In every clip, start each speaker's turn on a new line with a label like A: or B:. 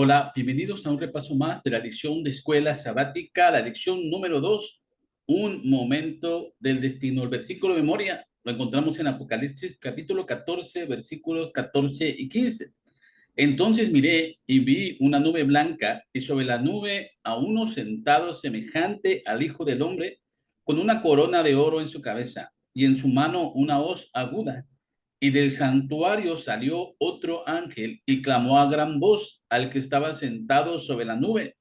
A: Hola, bienvenidos a un repaso más de la lección de escuela sabática, la lección número 2, un momento del destino. El versículo de memoria lo encontramos en Apocalipsis capítulo 14, versículos 14 y 15. Entonces miré y vi una nube blanca y sobre la nube a uno sentado semejante al Hijo del Hombre, con una corona de oro en su cabeza y en su mano una hoz aguda. Y del santuario salió otro ángel y clamó a gran voz al que estaba sentado sobre la nube: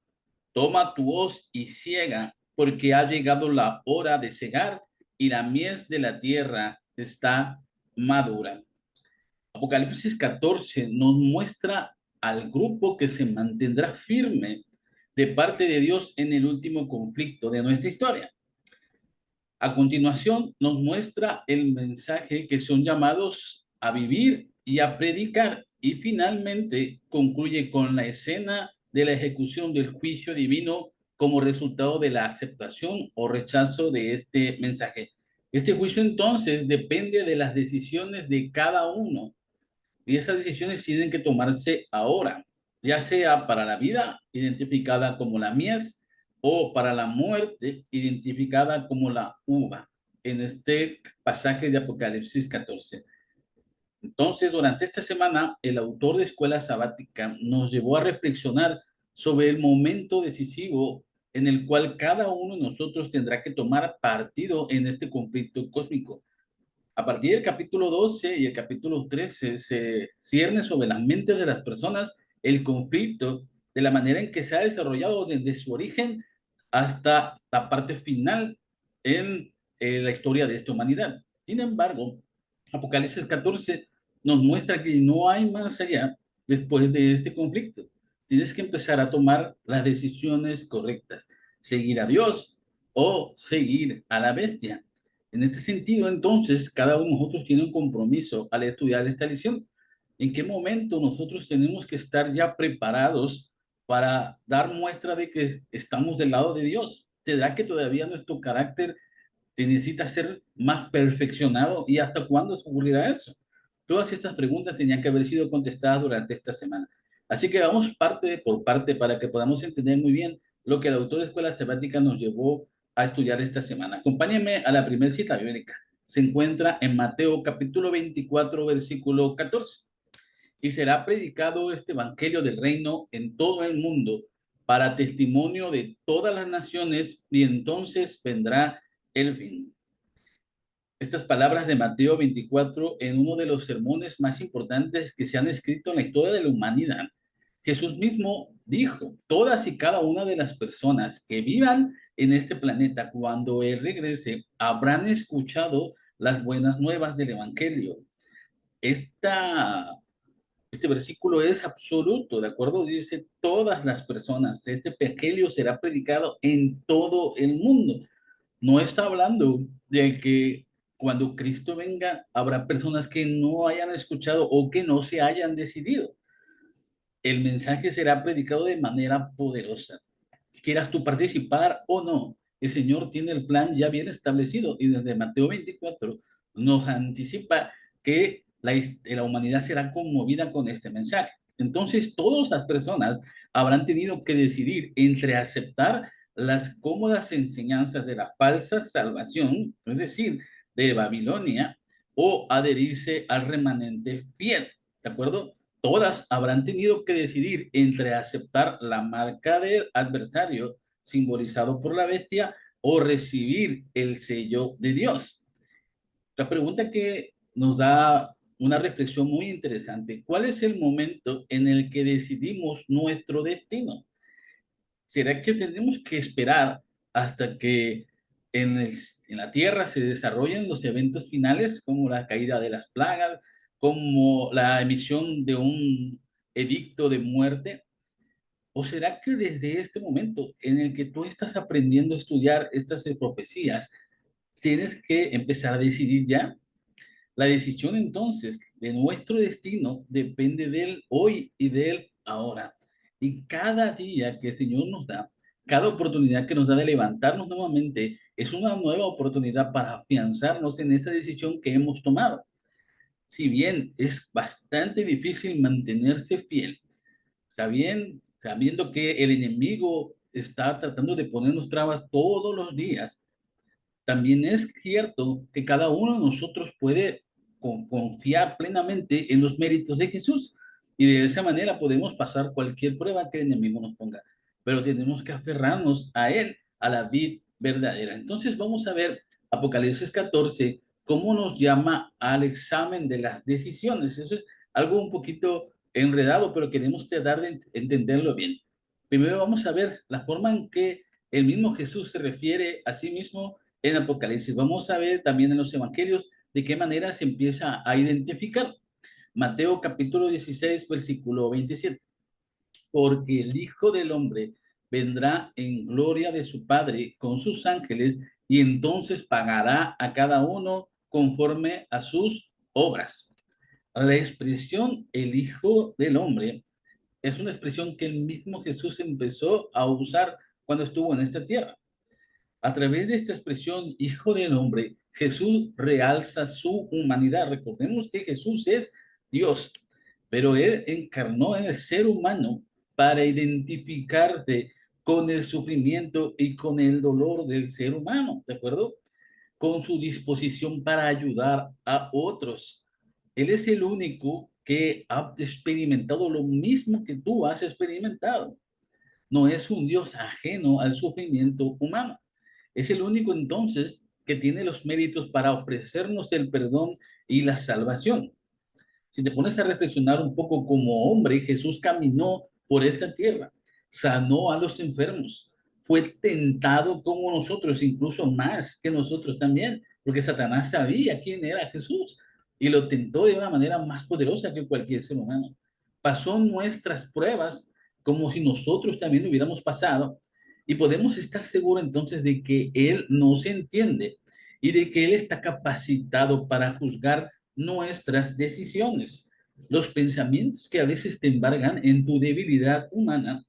A: toma tu hoz y ciega, porque ha llegado la hora de cegar y la mies de la tierra está madura. Apocalipsis 14 nos muestra al grupo que se mantendrá firme de parte de Dios en el último conflicto de nuestra historia. A continuación, nos muestra el mensaje que son llamados a vivir y a predicar. Y finalmente concluye con la escena de la ejecución del juicio divino como resultado de la aceptación o rechazo de este mensaje. Este juicio entonces depende de las decisiones de cada uno, y esas decisiones tienen que tomarse ahora, ya sea para la vida, identificada como la mies, o para la muerte, identificada como la uva, en este pasaje de Apocalipsis 14. Entonces, durante esta semana, el autor de Escuela Sabática nos llevó a reflexionar sobre el momento decisivo en el cual cada uno de nosotros tendrá que tomar partido en este conflicto cósmico. A partir del capítulo 12 y el capítulo 13 se cierne sobre las mentes de las personas el conflicto, de la manera en que se ha desarrollado desde su origen hasta la parte final en la historia de esta humanidad. Sin embargo, Apocalipsis 14 nos muestra que no hay más allá después de este conflicto. Tienes que empezar a tomar las decisiones correctas: seguir a Dios o seguir a la bestia. En este sentido, entonces, cada uno de nosotros tiene un compromiso al estudiar esta lección. ¿En qué momento nosotros tenemos que estar ya preparados para dar muestra de que estamos del lado de Dios? ¿Tendrá que todavía nuestro carácter necesita ser más perfeccionado? ¿Y hasta cuándo se ocurrirá eso? Todas estas preguntas tenían que haber sido contestadas durante esta semana. Así que vamos parte por parte para que podamos entender muy bien lo que el autor de Escuela Sabática nos llevó a estudiar esta semana. Acompáñenme a la primera cita bíblica. Se encuentra en Mateo capítulo 24, versículo 14. Y será predicado este evangelio del reino en todo el mundo para testimonio de todas las naciones, y entonces vendrá el fin. Estas palabras de Mateo 24, en uno de los sermones más importantes que se han escrito en la historia de la humanidad, Jesús mismo dijo: todas y cada una de las personas que vivan en este planeta cuando Él regrese habrán escuchado las buenas nuevas del Evangelio. Esta Este versículo es absoluto, ¿de acuerdo? Dice todas las personas. Este evangelio será predicado en todo el mundo. No está hablando de que cuando Cristo venga habrá personas que no hayan escuchado o que no se hayan decidido. El mensaje será predicado de manera poderosa. Quieras tú participar o no, el Señor tiene el plan ya bien establecido, y desde Mateo 24 nos anticipa que la humanidad será conmovida con este mensaje. Entonces, todas las personas habrán tenido que decidir entre aceptar las cómodas enseñanzas de la falsa salvación, es decir, de Babilonia, o adherirse al remanente fiel, ¿de acuerdo? Todas habrán tenido que decidir entre aceptar la marca del adversario simbolizado por la bestia o recibir el sello de Dios. La pregunta que nos da una reflexión muy interesante: ¿cuál es el momento en el que decidimos nuestro destino? ¿Será que tenemos que esperar hasta que en la tierra se desarrollen los eventos finales, como la caída de las plagas, como la emisión de un edicto de muerte? ¿O será que desde este momento en el que tú estás aprendiendo a estudiar estas profecías, tienes que empezar a decidir ya? La decisión entonces de nuestro destino depende del hoy y del ahora. Y cada día que el Señor nos da, cada oportunidad que nos da de levantarnos nuevamente, es una nueva oportunidad para afianzarnos en esa decisión que hemos tomado. Si bien es bastante difícil mantenerse fiel, está bien, sabiendo que el enemigo está tratando de ponernos trabas todos los días, también es cierto que cada uno de nosotros puede confiar plenamente en los méritos de Jesús y de esa manera podemos pasar cualquier prueba que el enemigo nos ponga, pero tenemos que aferrarnos a Él, a la vid verdadera. Entonces vamos a ver Apocalipsis 14, cómo nos llama al examen de las decisiones. Eso es algo un poquito enredado, pero queremos tratar de entenderlo bien. Primero vamos a ver la forma en que el mismo Jesús se refiere a sí mismo en Apocalipsis. Vamos a ver también en los evangelios de qué manera se empieza a identificar. Mateo capítulo 16, versículo 27. Porque el Hijo del Hombre vendrá en gloria de su Padre con sus ángeles y entonces pagará a cada uno conforme a sus obras. La expresión el Hijo del Hombre es una expresión que el mismo Jesús empezó a usar cuando estuvo en esta tierra. A través de esta expresión, Hijo del Hombre, Jesús realza su humanidad. Recordemos que Jesús es Dios, pero Él encarnó en el ser humano para identificarte con el sufrimiento y con el dolor del ser humano, ¿de acuerdo? Con su disposición para ayudar a otros. Él es el único que ha experimentado lo mismo que tú has experimentado. No es un Dios ajeno al sufrimiento humano. Es el único entonces que tiene los méritos para ofrecernos el perdón y la salvación. Si te pones a reflexionar un poco como hombre, Jesús caminó por esta tierra, sanó a los enfermos, fue tentado como nosotros, incluso más que nosotros también, porque Satanás sabía quién era Jesús y lo tentó de una manera más poderosa que cualquier ser humano. Pasó nuestras pruebas como si nosotros también hubiéramos pasado y podemos estar seguros entonces de que Él nos entiende y de que Él está capacitado para juzgar nuestras decisiones. Los pensamientos que a veces te embargan en tu debilidad humana,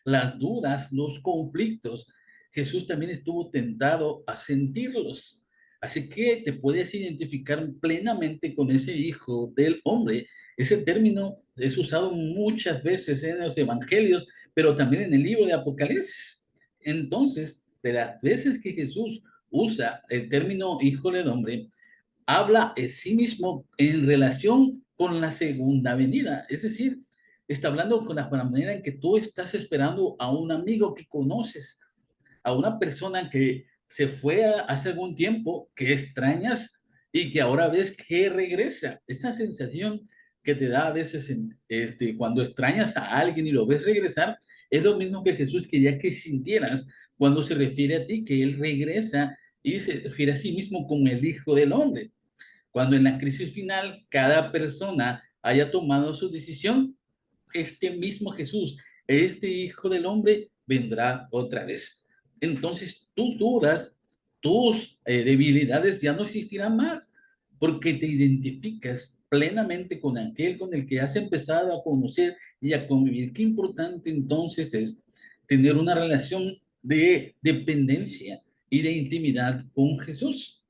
A: las dudas, los conflictos, Jesús también estuvo tentado a sentirlos. Así que te puedes identificar plenamente con ese hijo del hombre. Ese término es usado muchas veces en los evangelios, pero también en el libro de Apocalipsis. Entonces, de las veces que Jesús usa el término hijo del hombre, habla en sí mismo en relación con la segunda venida. Es decir, está hablando con la manera en que tú estás esperando a un amigo que conoces, a una persona que se fue hace algún tiempo, que extrañas y que ahora ves que regresa. Esa sensación que te da a veces cuando extrañas a alguien y lo ves regresar, es lo mismo que Jesús quería que sintieras cuando se refiere a ti, que Él regresa y se refiere a sí mismo como el Hijo del Hombre. Cuando en la crisis final cada persona haya tomado su decisión, este mismo Jesús, este Hijo del Hombre, vendrá otra vez. Entonces tus dudas, tus debilidades ya no existirán más, porque te identificas plenamente con aquel con el que has empezado a conocer y a convivir. Qué importante entonces es tener una relación de dependencia y de intimidad con Jesús.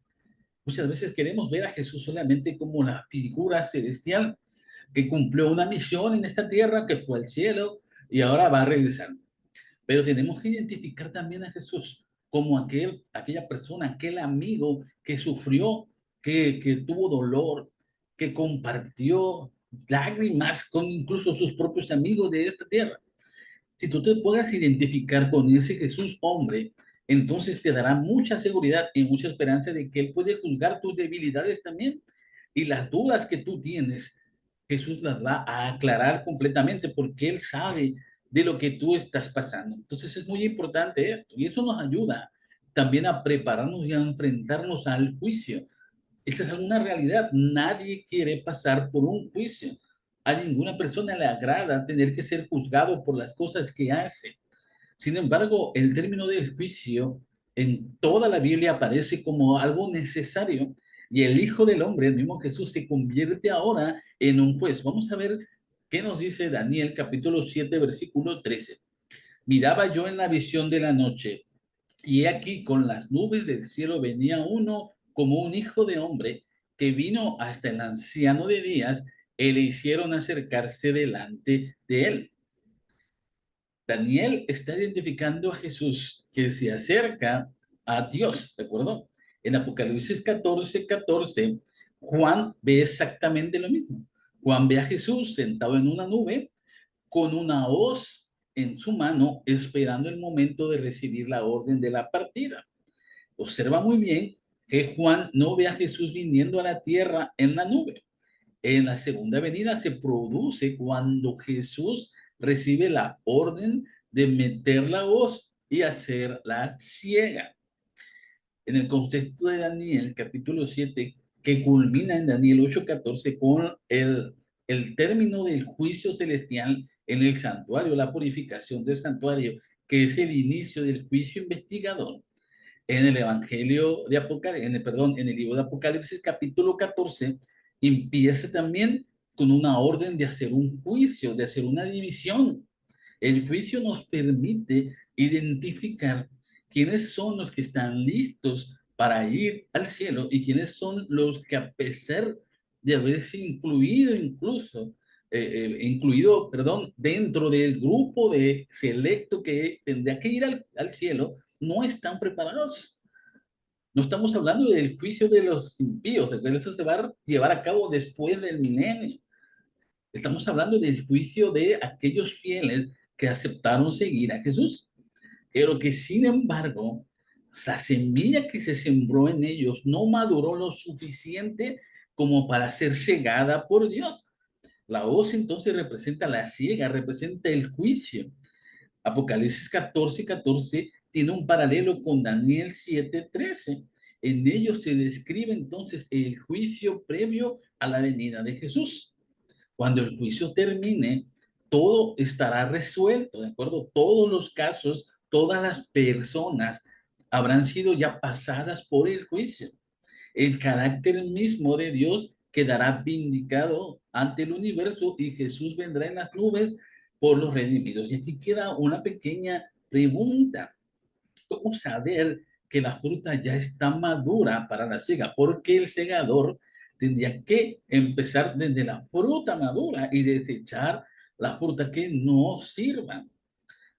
A: Muchas veces queremos ver a Jesús solamente como la figura celestial que cumplió una misión en esta tierra, que fue al cielo y ahora va a regresar. Pero tenemos que identificar también a Jesús como aquella persona, aquel amigo que sufrió, que tuvo dolor, que compartió lágrimas con incluso sus propios amigos de esta tierra. Si tú te puedas identificar con ese Jesús hombre, entonces te dará mucha seguridad y mucha esperanza de que Él puede juzgar tus debilidades también. Y las dudas que tú tienes, Jesús las va a aclarar completamente porque Él sabe de lo que tú estás pasando. Entonces es muy importante esto y eso nos ayuda también a prepararnos y a enfrentarnos al juicio. Esa es una realidad. Nadie quiere pasar por un juicio. A ninguna persona le agrada tener que ser juzgado por las cosas que hace. Sin embargo, el término del juicio en toda la Biblia aparece como algo necesario y el Hijo del Hombre, el mismo Jesús, se convierte ahora en un juez. Vamos a ver qué nos dice Daniel capítulo 7, versículo 13. Miraba yo en la visión de la noche y he aquí con las nubes del cielo venía uno como un hijo de hombre que vino hasta el anciano de días y le hicieron acercarse delante de él. Daniel está identificando a Jesús que se acerca a Dios, ¿de acuerdo? En Apocalipsis 14:14, Juan ve exactamente lo mismo. Juan ve a Jesús sentado en una nube con una hoz en su mano, esperando el momento de recibir la orden de la partida. Observa muy bien que Juan no ve a Jesús viniendo a la tierra en la nube. En la segunda venida se produce cuando Jesús recibe la orden de meter la hoz y hacerla ciega. En el contexto de Daniel, capítulo 7, que culmina en Daniel 8:14 con el término del juicio celestial en el santuario, la purificación del santuario, que es el inicio del juicio investigador. En el Evangelio de Apocalipsis, en el libro de Apocalipsis, capítulo 14, empieza también con una orden de hacer un juicio, de hacer una división. El juicio nos permite identificar quiénes son los que están listos para ir al cielo y quiénes son los que, a pesar de haberse incluido, dentro del grupo de selecto que tendría que ir al cielo, no están preparados. No estamos hablando del juicio de los impíos, eso se va a llevar a cabo después del milenio. Estamos hablando del juicio de aquellos fieles que aceptaron seguir a Jesús, pero que sin embargo, la semilla que se sembró en ellos no maduró lo suficiente como para ser cegada por Dios. La hoz entonces representa la ciega, representa el juicio. Apocalipsis 14:14 tiene un paralelo con Daniel 7:13. En ellos se describe entonces el juicio previo a la venida de Jesús. Cuando el juicio termine, todo estará resuelto, ¿de acuerdo? Todos los casos, todas las personas habrán sido ya pasadas por el juicio. El carácter mismo de Dios quedará vindicado ante el universo y Jesús vendrá en las nubes por los redimidos. Y aquí queda una pequeña pregunta. ¿Cómo saber que la fruta ya está madura para la siega? Porque el segador tendría que empezar desde la fruta madura y desechar la fruta que no sirva.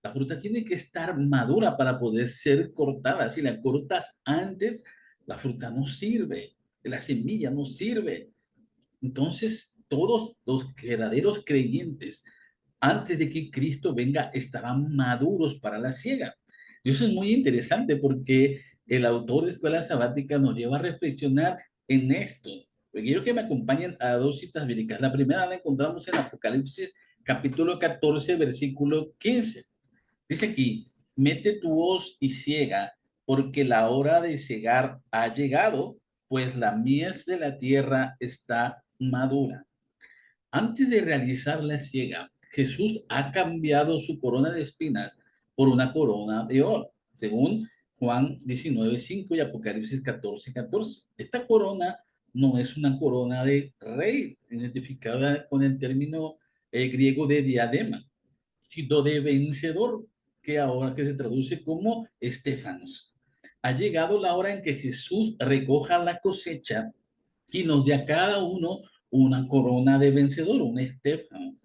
A: La fruta tiene que estar madura para poder ser cortada. Si la cortas antes, la fruta no sirve, la semilla no sirve. Entonces, todos los verdaderos creyentes, antes de que Cristo venga, estarán maduros para la siega. Y eso es muy interesante porque el autor de Escuela Sabática nos lleva a reflexionar en esto. Quiero que me acompañen a dos citas bíblicas. La primera la encontramos en Apocalipsis capítulo 14, versículo 15. Dice aquí, mete tu hoz y ciega, porque la hora de cegar ha llegado, pues la mies de la tierra está madura. Antes de realizar la siega, Jesús ha cambiado su corona de espinas por una corona de oro, según Juan 19:5 y Apocalipsis 14:14. Esta corona no es una corona de rey, identificada con el término griego de diadema, sino de vencedor, que ahora que se traduce como Estéfanos. Ha llegado la hora en que Jesús recoja la cosecha y nos dé a cada uno una corona de vencedor, un Estéfano.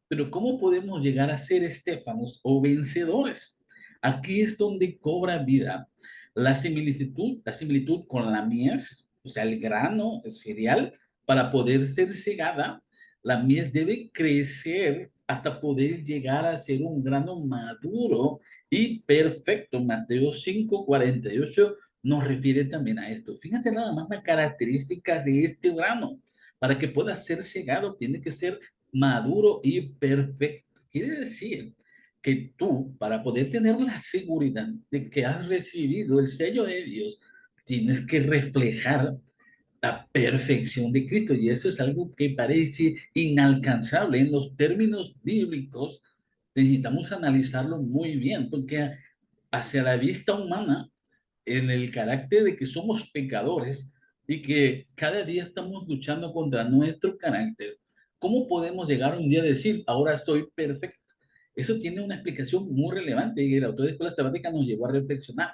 A: Pero ¿cómo podemos llegar a ser Estéfanos o vencedores? Aquí es donde cobra vida la similitud con la mies, o sea, el grano, el cereal, para poder ser segada, la mies debe crecer hasta poder llegar a ser un grano maduro y perfecto. Mateo 5:48 nos refiere también a esto. Fíjate nada más las características de este grano. Para que pueda ser segado, tiene que ser maduro y perfecto. Quiere decir que tú, para poder tener la seguridad de que has recibido el sello de Dios, tienes que reflejar la perfección de Cristo. Y eso es algo que parece inalcanzable en los términos bíblicos. Necesitamos analizarlo muy bien, porque hacia la vista humana, en el carácter de que somos pecadores y que cada día estamos luchando contra nuestro carácter, ¿cómo podemos llegar un día a decir, ahora estoy perfecto? Eso tiene una explicación muy relevante y el autor de Escuela Sabática nos llevó a reflexionar.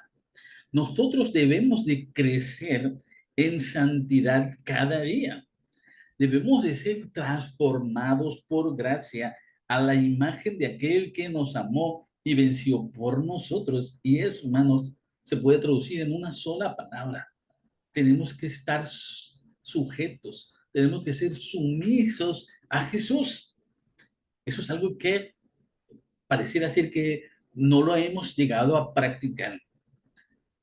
A: Nosotros debemos de crecer en santidad cada día. Debemos de ser transformados por gracia a la imagen de aquel que nos amó y venció por nosotros. Y eso, hermanos, se puede traducir en una sola palabra. Tenemos que estar sujetos, tenemos que ser sumisos a Jesús. Eso es algo que pareciera ser que no lo hemos llegado a practicar.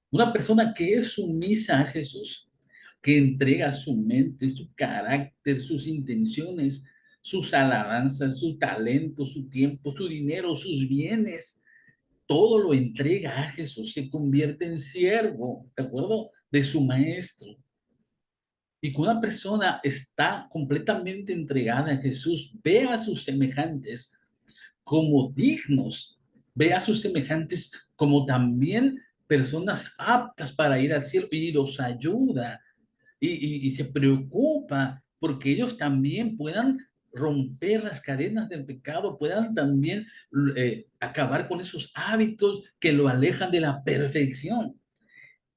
A: Una persona que es sumisa a Jesús, que entrega su mente, su carácter, sus intenciones, sus alabanzas, su talento, su tiempo, su dinero, sus bienes, todo lo entrega a Jesús, se convierte en siervo, ¿de acuerdo? De su maestro. Y cuando una persona está completamente entregada a Jesús, ve a sus semejantes como dignos, ve a sus semejantes como también personas aptas para ir al cielo y los ayuda y se preocupa porque ellos también puedan romper las cadenas del pecado, puedan también acabar con esos hábitos que lo alejan de la perfección.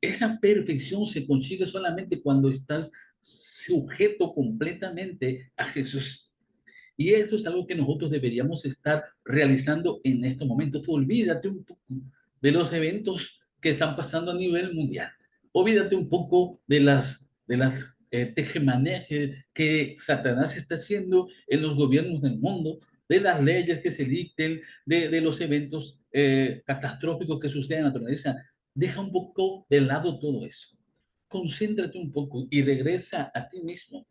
A: Esa perfección se consigue solamente cuando estás sujeto completamente a Jesús. Y eso es algo que nosotros deberíamos estar realizando en estos momentos. Tú olvídate un poco de los eventos que están pasando a nivel mundial. Olvídate un poco de las tejemanejes que Satanás está haciendo en los gobiernos del mundo, de las leyes que se dicten, de los eventos catastróficos que suceden en la naturaleza. Deja un poco de lado todo eso. Concéntrate un poco y regresa a ti mismo.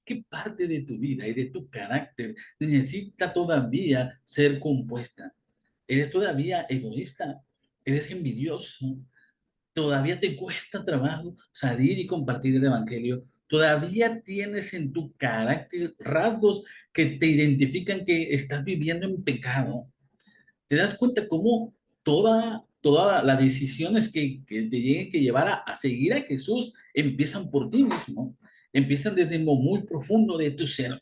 A: ¿Qué parte de tu vida y de tu carácter necesita todavía ser compuesta? ¿Eres todavía egoísta? ¿Eres envidioso? ¿Todavía te cuesta trabajo salir y compartir el evangelio? ¿Todavía tienes en tu carácter rasgos que te identifican que estás viviendo en pecado? ¿Te das cuenta cómo todas las decisiones que te lleguen que llevar a seguir a Jesús empiezan por ti mismo? Empiezan desde lo muy profundo de tu ser.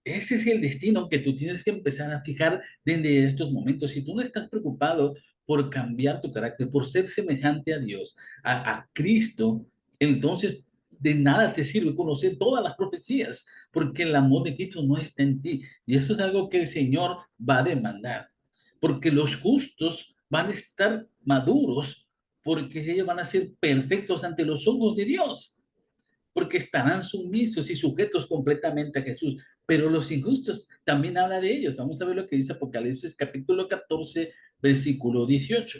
A: Ese es el destino que tú tienes que empezar a fijar desde estos momentos. Si tú no estás preocupado por cambiar tu carácter, por ser semejante a Dios, a Cristo, entonces de nada te sirve conocer todas las profecías, porque el amor de Cristo no está en ti. Y eso es algo que el Señor va a demandar, porque los justos van a estar maduros, porque ellos van a ser perfectos ante los ojos de Dios, porque estarán sumisos y sujetos completamente a Jesús. Pero los injustos también habla de ellos. Vamos a ver lo que dice Apocalipsis capítulo 14, versículo 18.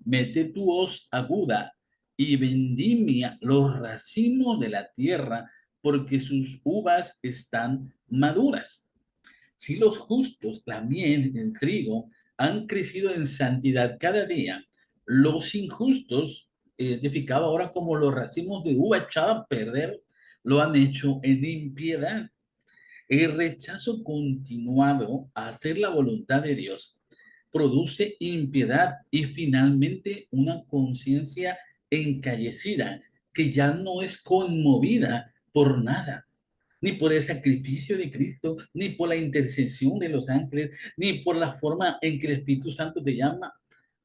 A: Mete tu hoz aguda y vendimia los racimos de la tierra, porque sus uvas están maduras. Si los justos, la miel, el trigo, han crecido en santidad cada día, los injustos, identificado ahora como los racimos de uva echada a perder, lo han hecho en impiedad. El rechazo continuado a hacer la voluntad de Dios produce impiedad y finalmente una conciencia encallecida que ya no es conmovida por nada, ni por el sacrificio de Cristo, ni por la intercesión de los ángeles, ni por la forma en que el Espíritu Santo te llama.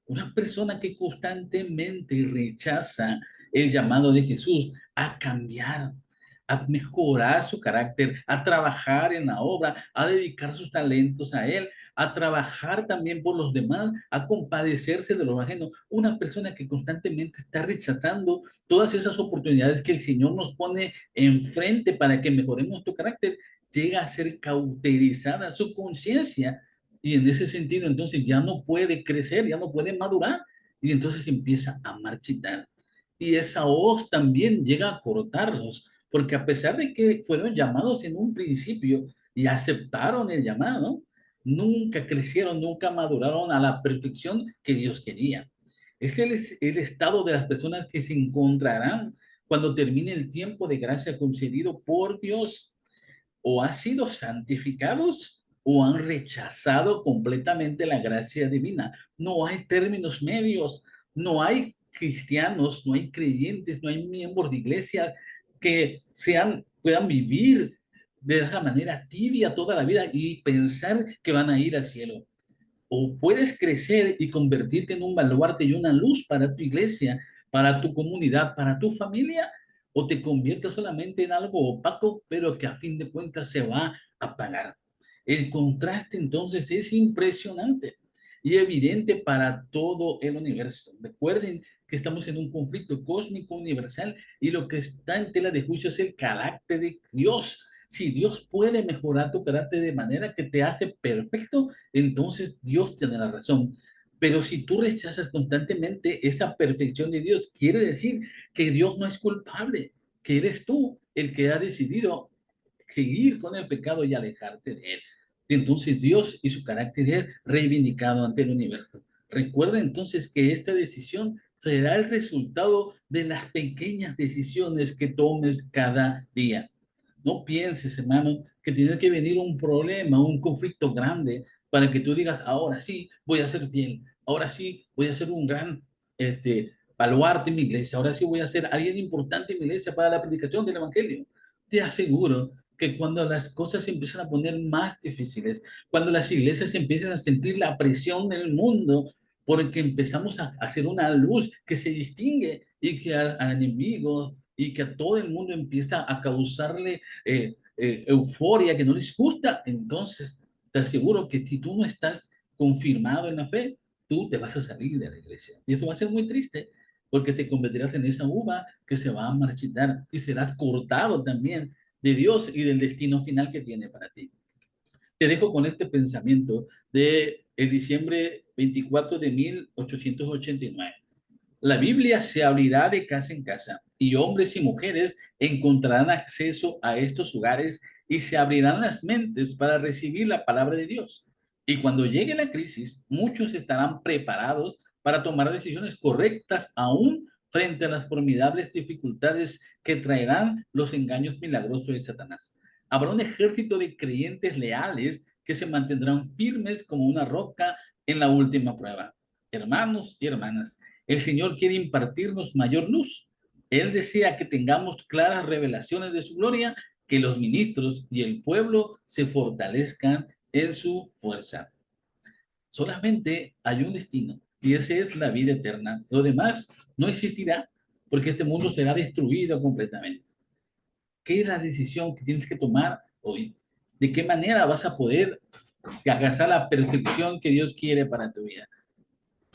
A: Una persona que constantemente rechaza el llamado de Jesús a cambiar, a mejorar su carácter, a trabajar en la obra, a dedicar sus talentos a Él, a trabajar también por los demás, a compadecerse de los ajenos. Una persona que constantemente está rechazando todas esas oportunidades que el Señor nos pone enfrente para que mejoremos tu carácter, llega a ser cauterizada su conciencia y en ese sentido entonces ya no puede crecer, ya no puede madurar y entonces empieza a marchitar. Y esa hoz también llega a cortarlos, porque a pesar de que fueron llamados en un principio y aceptaron el llamado, nunca crecieron, nunca maduraron a la perfección que Dios quería. Este es el estado de las personas que se encontrarán cuando termine el tiempo de gracia concedido por Dios. O han sido santificados o han rechazado completamente la gracia divina. No hay términos medios, no hay cristianos, no hay creyentes, no hay miembros de iglesia que puedan vivir de esa manera tibia toda la vida y pensar que van a ir al cielo. O puedes crecer y convertirte en un baluarte y una luz para tu iglesia, para tu comunidad, para tu familia, o te conviertes solamente en algo opaco, pero que a fin de cuentas se va a apagar. El contraste entonces es impresionante. y evidente para todo el universo. Recuerden que estamos en un conflicto cósmico universal y lo que está en tela de juicio es el carácter de Dios. Si Dios puede mejorar tu carácter de manera que te hace perfecto, entonces Dios tiene la razón. Pero si tú rechazas constantemente esa perfección de Dios, quiere decir que Dios no es culpable, que eres tú el que ha decidido seguir con el pecado y alejarte de él. Entonces Dios y su carácter es reivindicado ante el universo. Recuerda entonces que esta decisión será el resultado de las pequeñas decisiones que tomes cada día. No pienses, hermano, que tiene que venir un problema, un conflicto grande para que tú digas, ahora sí voy a ser fiel, ahora sí voy a ser un gran baluarte en mi iglesia, ahora sí voy a ser alguien importante en mi iglesia para la predicación del evangelio. Te aseguro que cuando las cosas se empiezan a poner más difíciles, cuando las iglesias empiezan a sentir la presión del mundo, porque empezamos a hacer una luz que se distingue y que al enemigo y que a todo el mundo empieza a causarle euforia que no les gusta, entonces te aseguro que si tú no estás confirmado en la fe, tú te vas a salir de la iglesia. Y eso va a ser muy triste, porque te convertirás en esa uva que se va a marchitar y serás cortado también de Dios y del destino final que tiene para ti. Te dejo con este pensamiento de el diciembre 24 de 1889. La Biblia se abrirá de casa en casa y hombres y mujeres encontrarán acceso a estos lugares y se abrirán las mentes para recibir la palabra de Dios. Y cuando llegue la crisis, muchos estarán preparados para tomar decisiones correctas aún frente a las formidables dificultades que traerán los engaños milagrosos de Satanás. Habrá un ejército de creyentes leales que se mantendrán firmes como una roca en la última prueba. Hermanos y hermanas, el Señor quiere impartirnos mayor luz. Él desea que tengamos claras revelaciones de su gloria, que los ministros y el pueblo se fortalezcan en su fuerza. Solamente hay un destino y ese es la vida eterna. Lo demás no existirá porque este mundo será destruido completamente. ¿Qué es la decisión que tienes que tomar hoy? ¿De qué manera vas a poder alcanzar la perfección que Dios quiere para tu vida?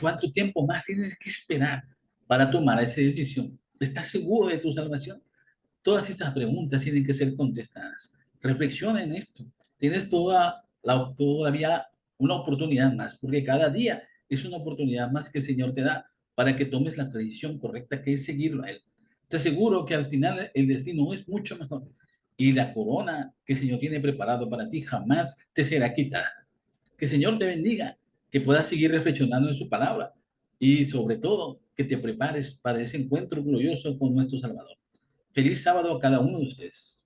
A: ¿Cuánto tiempo más tienes que esperar para tomar esa decisión? ¿Estás seguro de tu salvación? Todas estas preguntas tienen que ser contestadas. Reflexiona en esto. Tienes todavía una oportunidad más, porque cada día es una oportunidad más que el Señor te da para que tomes la decisión correcta, que es seguirlo a Él. Te aseguro que al final el destino es mucho mejor y la corona que el Señor tiene preparado para ti jamás te será quitada. Que el Señor te bendiga, que puedas seguir reflexionando en su palabra y sobre todo que te prepares para ese encuentro glorioso con nuestro Salvador. Feliz sábado a cada uno de ustedes.